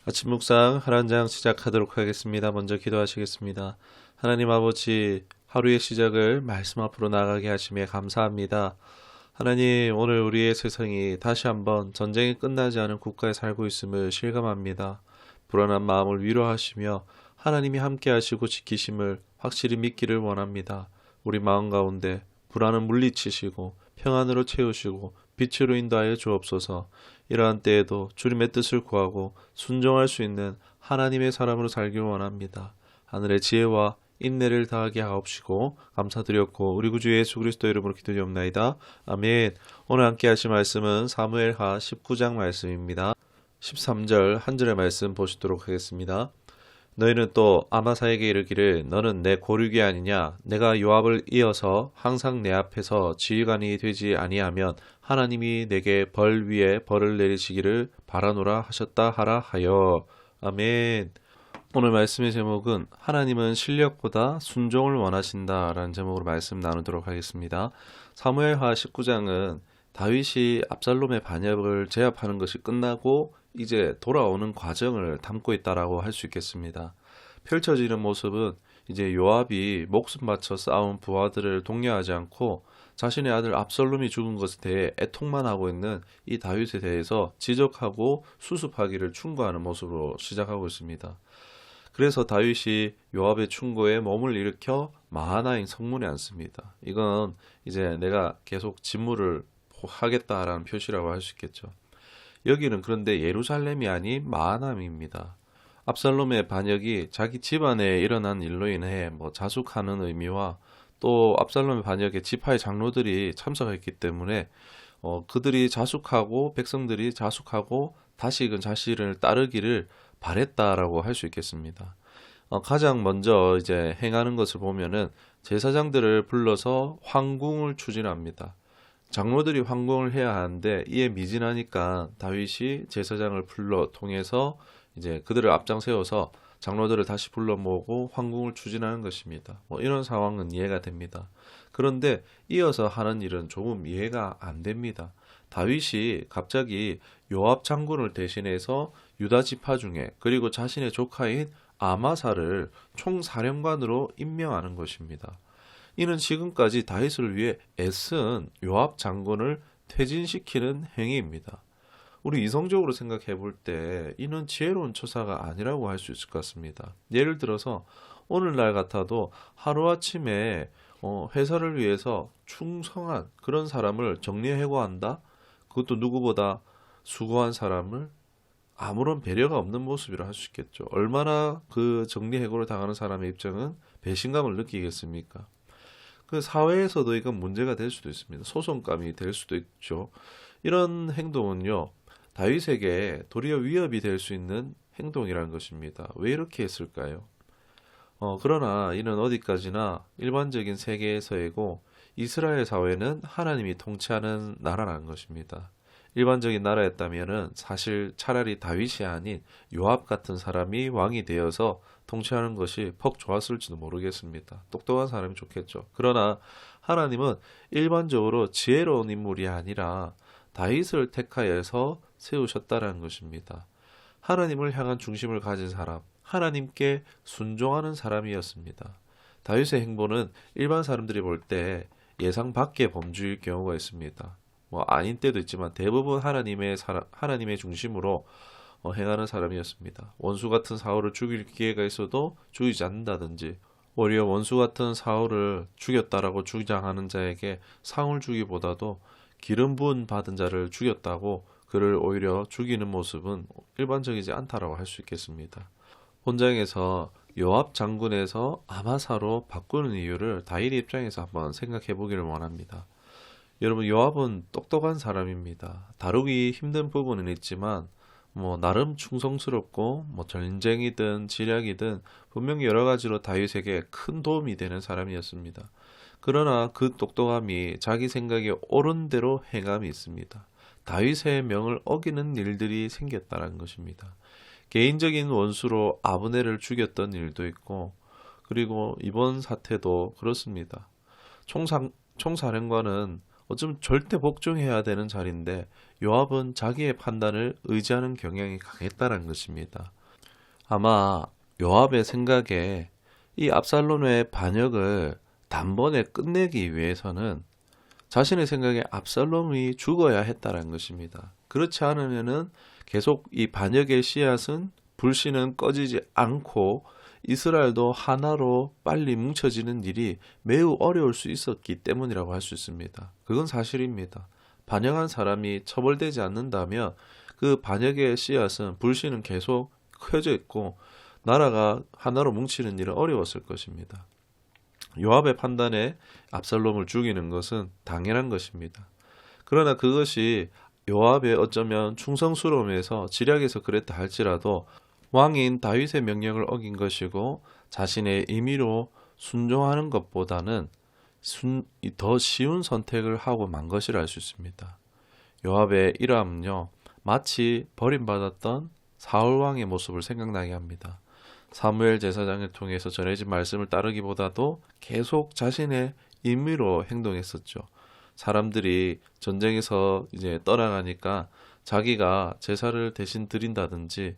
아침 묵상 하나님 장 시작하도록 하겠습니다. 먼저 기도하시겠습니다. 하나님 아버지, 하루의 시작을 말씀 앞으로 나가게 하심에 감사합니다. 하나님, 오늘 우리의 세상이 다시 한번 전쟁이 끝나지 않은 국가에 살고 있음을 실감합니다. 불안한 마음을 위로하시며 하나님이 함께 하시고 지키심을 확실히 믿기를 원합니다. 우리 마음 가운데 불안을 물리치시고 평안으로 채우시고 빛으로 인도하여 주옵소서. 이러한 때에도 주님의 뜻을 구하고 순종할 수 있는 하나님의 사람으로 살길 원합니다. 하늘의 지혜와 인내를 다하게 하옵시고 감사드렸고 우리 구주 예수 그리스도 이름으로 기도드리옵나이다. 아멘. 오늘 함께 하실 말씀은 사무엘하 19장 말씀입니다. 13절 한 절의 말씀 보시도록 하겠습니다. 너희는 또 아마사에게 이르기를 너는 내 고륙이 아니냐. 내가 요압을 이어서 항상 내 앞에서 지휘관이 되지 아니하면 하나님이 내게 벌 위에 벌을 내리시기를 바라노라 하셨다 하라 하여. 아멘. 오늘 말씀의 제목은 하나님은 실력보다 순종을 원하신다 라는 제목으로 말씀 나누도록 하겠습니다. 사무엘하 19장은 다윗이 압살롬의 반역을 제압하는 것이 끝나고 이제 돌아오는 과정을 담고 있다라고 할 수 있겠습니다. 펼쳐지는 모습은 이제 요압이 목숨 바쳐 싸운 부하들을 독려하지 않고 자신의 아들 압살롬이 죽은 것에 대해 애통만 하고 있는 이 다윗에 대해서 지적하고 수습하기를 충고하는 모습으로 시작하고 있습니다. 그래서 다윗이 요압의 충고에 몸을 일으켜 마하나임 성문에 앉습니다. 이건 이제 내가 계속 직무를 하겠다라는 표시라고 할 수 있겠죠. 여기는 그런데 예루살렘이 아닌 마하나임입니다. 압살롬의 반역이 자기 집안에 일어난 일로 인해 자숙하는 의미와 또 압살롬의 반역에 지파의 장로들이 참석했기 때문에 그들이 자숙하고 백성들이 자숙하고 다시금 자신을 따르기를 바랬다라고 할 수 있겠습니다. 가장 먼저 이제 행하는 것을 보면은 제사장들을 불러서 황궁을 추진합니다. 장로들이 황궁을 해야 하는데 이에 미진하니까 다윗이 제사장을 불러 통해서 이제 그들을 앞장 세워서 장로들을 다시 불러 모으고 황궁을 추진하는 것입니다. 이런 상황은 이해가 됩니다. 그런데 이어서 하는 일은 조금 이해가 안 됩니다. 다윗이 갑자기 요압 장군을 대신해서 유다 지파 중에 그리고 자신의 조카인 아마사를 총사령관으로 임명하는 것입니다. 이는 지금까지 다윗을 위해 애쓴 요압 장군을 퇴진시키는 행위입니다. 우리 이성적으로 생각해 볼 때 이는 지혜로운 처사가 아니라고 할 수 있을 것 같습니다. 예를 들어서 오늘날 같아도 하루아침에 회사를 위해서 충성한 그런 사람을 정리해고한다? 그것도 누구보다 수고한 사람을 아무런 배려가 없는 모습이라 할 수 있겠죠. 얼마나 그 정리해고를 당하는 사람의 입장은 배신감을 느끼겠습니까? 그 사회에서도 이건 문제가 될 수도 있습니다. 소송감이 될 수도 있죠. 이런 행동은요, 다윗에게 도리어 위협이 될 수 있는 행동이라는 것입니다. 왜 이렇게 했을까요? 그러나 이는 어디까지나 일반적인 세계에서이고 이스라엘 사회는 하나님이 통치하는 나라라는 것입니다. 일반적인 나라였다면은 사실 차라리 다윗이 아닌 요압 같은 사람이 왕이 되어서 통치하는 것이 퍽 좋았을지도 모르겠습니다. 똑똑한 사람이 좋겠죠. 그러나 하나님은 일반적으로 지혜로운 인물이 아니라 다윗을 택하여서 세우셨다라는 것입니다. 하나님을 향한 중심을 가진 사람, 하나님께 순종하는 사람이었습니다. 다윗의 행보는 일반 사람들이 볼 때 예상 밖의 범주일 경우가 있습니다. 아닌 때도 있지만 대부분 하나님의 중심으로 행하는 사람이었습니다. 원수 같은 사울을 죽일 기회가 있어도 죽이지 않는다든지 오히려 원수 같은 사울을 죽였다라고 주장하는 자에게 상을 주기보다도 기름 부은 받은 자를 죽였다고 그를 오히려 죽이는 모습은 일반적이지 않다라고 할 수 있겠습니다. 본장에서 요압 장군에서 아마사로 바꾸는 이유를 다윗 입장에서 한번 생각해 보기를 원합니다. 여러분, 요압은 똑똑한 사람입니다. 다루기 힘든 부분은 있지만 나름 충성스럽고 전쟁이든 지략이든 분명히 여러 가지로 다윗에게 큰 도움이 되는 사람이었습니다. 그러나 그 똑똑함이 자기 생각에 옳은 대로 행함이 있습니다. 다윗의 명을 어기는 일들이 생겼다는 것입니다. 개인적인 원수로 아브넬을 죽였던 일도 있고 그리고 이번 사태도 그렇습니다. 총사령관은 어쩌면 절대 복종해야 되는 자리인데 요압은 자기의 판단을 의지하는 경향이 강했다는 것입니다. 아마 요압의 생각에 이 압살롬의 반역을 단번에 끝내기 위해서는 자신의 생각에 압살롬이 죽어야 했다는 것입니다. 그렇지 않으면은 계속 이 반역의 씨앗은 불씨는 꺼지지 않고 이스라엘도 하나로 빨리 뭉쳐지는 일이 매우 어려울 수 있었기 때문이라고 할 수 있습니다. 그건 사실입니다. 반역한 사람이 처벌되지 않는다면 그 반역의 씨앗은 불씨는 계속 켜져 있고 나라가 하나로 뭉치는 일은 어려웠을 것입니다. 요압의 판단에 압살롬을 죽이는 것은 당연한 것입니다. 그러나 그것이 요압의 어쩌면 충성스러움에서 지략에서 그랬다 할지라도 왕인 다윗의 명령을 어긴 것이고 자신의 임의로 순종하는 것보다는 더 쉬운 선택을 하고 만 것이라 할 수 있습니다. 요압의 이러함은요, 마치 버림받았던 사울 왕의 모습을 생각나게 합니다. 사무엘 제사장을 통해서 전해진 말씀을 따르기보다도 계속 자신의 임의로 행동했었죠. 사람들이 전쟁에서 이제 떠나가니까 자기가 제사를 대신 드린다든지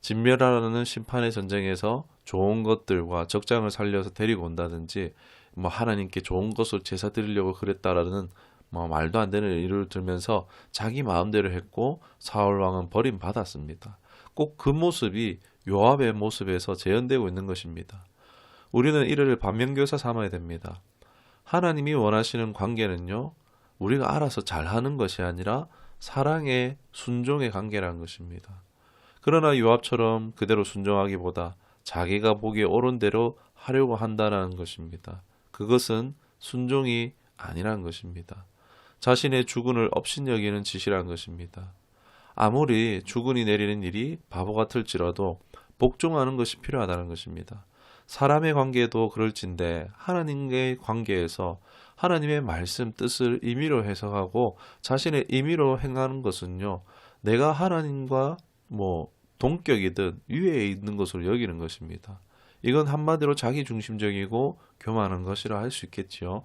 진멸하라는 심판의 전쟁에서 좋은 것들과 적장을 살려서 데리고 온다든지 뭐 하나님께 좋은 것을 제사 드리려고 그랬다라는 뭐 말도 안 되는 이유를 들면서 자기 마음대로 했고 사울 왕은 버림받았습니다. 꼭 그 모습이 요압의 모습에서 재현되고 있는 것입니다. 우리는 이를 반면교사 삼아야 됩니다. 하나님이 원하시는 관계는요, 우리가 알아서 잘하는 것이 아니라 사랑의 순종의 관계라는 것입니다. 그러나 요압처럼 그대로 순종하기보다 자기가 보기에 옳은 대로 하려고 한다는 것입니다. 그것은 순종이 아니라는 것입니다. 자신의 주군을 업신여기는 짓이라는 것입니다. 아무리 주군이 내리는 일이 바보 같을지라도 복종하는 것이 필요하다는 것입니다. 사람의 관계도 그럴진데 하나님의 관계에서 하나님의 말씀 뜻을 임의로 해석하고 자신의 임의로 행하는 것은요, 내가 하나님과 동격이든 위에 있는 것으로 여기는 것입니다. 이건 한마디로 자기중심적이고 교만한 것이라 할 수 있겠지요.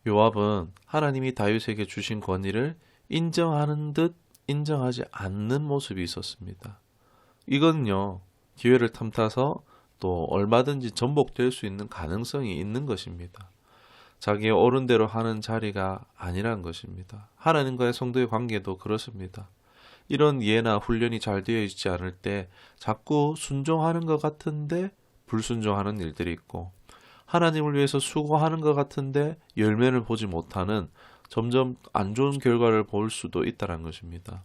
요압은 하나님이 다윗에게 주신 권위를 인정하는 듯 인정하지 않는 모습이 있었습니다. 이건요, 기회를 탐타서 또 얼마든지 전복될 수 있는 가능성이 있는 것입니다. 자기의 옳은 대로 하는 자리가 아니란 것입니다. 하나님과의 성도의 관계도 그렇습니다. 이런 이해나 훈련이 잘 되어 있지 않을 때 자꾸 순종하는 것 같은데 불순종하는 일들이 있고, 하나님을 위해서 수고하는 것 같은데 열매를 보지 못하는 점점 안 좋은 결과를 볼 수도 있다는 것입니다.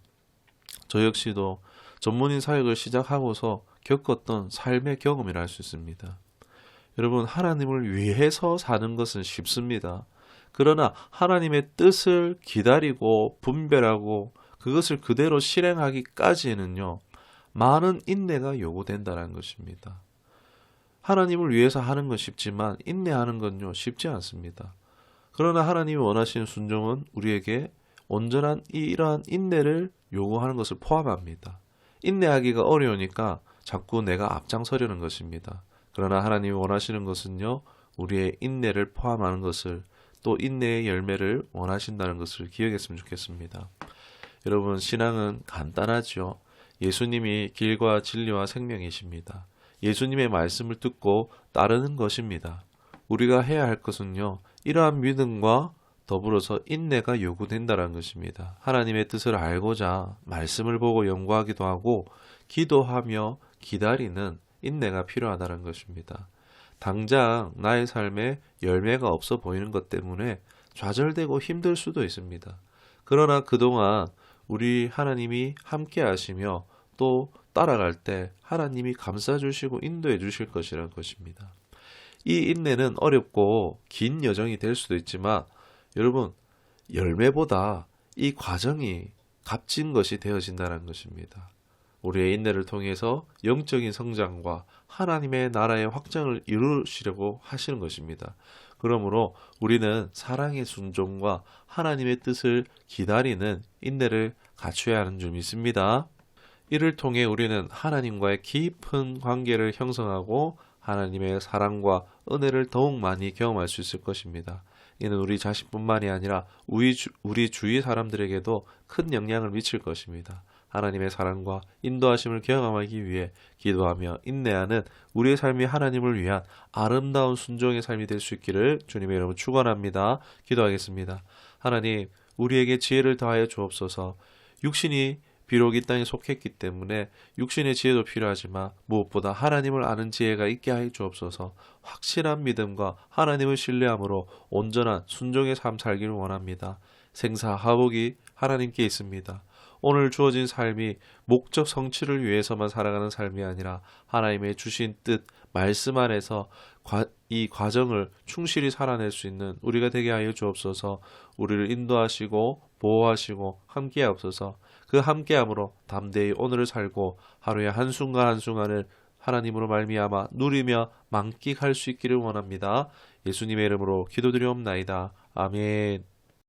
저 역시도 전문인 사역을 시작하고서 겪었던 삶의 경험이라 할 수 있습니다. 여러분, 하나님을 위해서 사는 것은 쉽습니다. 그러나 하나님의 뜻을 기다리고 분별하고 그것을 그대로 실행하기까지는요, 많은 인내가 요구된다는 것입니다. 하나님을 위해서 하는 건 쉽지만 인내하는 건요, 쉽지 않습니다. 그러나 하나님이 원하시는 순종은 우리에게 온전한 이러한 인내를 요구하는 것을 포함합니다. 인내하기가 어려우니까 자꾸 내가 앞장서려는 것입니다. 그러나 하나님이 원하시는 것은요, 우리의 인내를 포함하는 것을, 또 인내의 열매를 원하신다는 것을 기억했으면 좋겠습니다. 여러분, 신앙은 간단하죠. 예수님이 길과 진리와 생명이십니다. 예수님의 말씀을 듣고 따르는 것입니다. 우리가 해야 할 것은요, 이러한 믿음과 더불어서 인내가 요구된다는 것입니다. 하나님의 뜻을 알고자 말씀을 보고 연구하기도 하고 기도하며 기다리는 인내가 필요하다는 것입니다. 당장 나의 삶에 열매가 없어 보이는 것 때문에 좌절되고 힘들 수도 있습니다. 그러나 그동안 우리 하나님이 함께 하시며 또 따라갈 때 하나님이 감싸주시고 인도해 주실 것이라는 것입니다. 이 인내는 어렵고 긴 여정이 될 수도 있지만 여러분, 열매보다 이 과정이 값진 것이 되어진다는 것입니다. 우리의 인내를 통해서 영적인 성장과 하나님의 나라의 확장을 이루시려고 하시는 것입니다. 그러므로 우리는 사랑의 순종과 하나님의 뜻을 기다리는 인내를 갖춰야 하는 줄 믿습니다. 이를 통해 우리는 하나님과의 깊은 관계를 형성하고 하나님의 사랑과 은혜를 더욱 많이 경험할 수 있을 것입니다. 이는 우리 자신뿐만이 아니라 우리 주위 사람들에게도 큰 영향을 미칠 것입니다. 하나님의 사랑과 인도하심을 경험하기 위해 기도하며 인내하는 우리의 삶이 하나님을 위한 아름다운 순종의 삶이 될 수 있기를 주님의 이름으로 축원합니다. 기도하겠습니다. 하나님, 우리에게 지혜를 더하여 주옵소서. 육신이 비록 이 땅에 속했기 때문에 육신의 지혜도 필요하지만 무엇보다 하나님을 아는 지혜가 있게 하여 주옵소서. 확실한 믿음과 하나님을 신뢰함으로 온전한 순종의 삶 살기를 원합니다. 생사하복이 하나님께 있습니다. 오늘 주어진 삶이 목적 성취를 위해서만 살아가는 삶이 아니라 하나님의 주신 뜻, 말씀 안에서 이 과정을 충실히 살아낼 수 있는 우리가 되게 하여 주옵소서. 우리를 인도하시고 보호하시고 함께하옵소서. 그 함께함으로 담대히 오늘을 살고 하루의 한순간 한순간을 하나님으로 말미암아 누리며 만끽할 수 있기를 원합니다. 예수님의 이름으로 기도드리옵나이다. 아멘.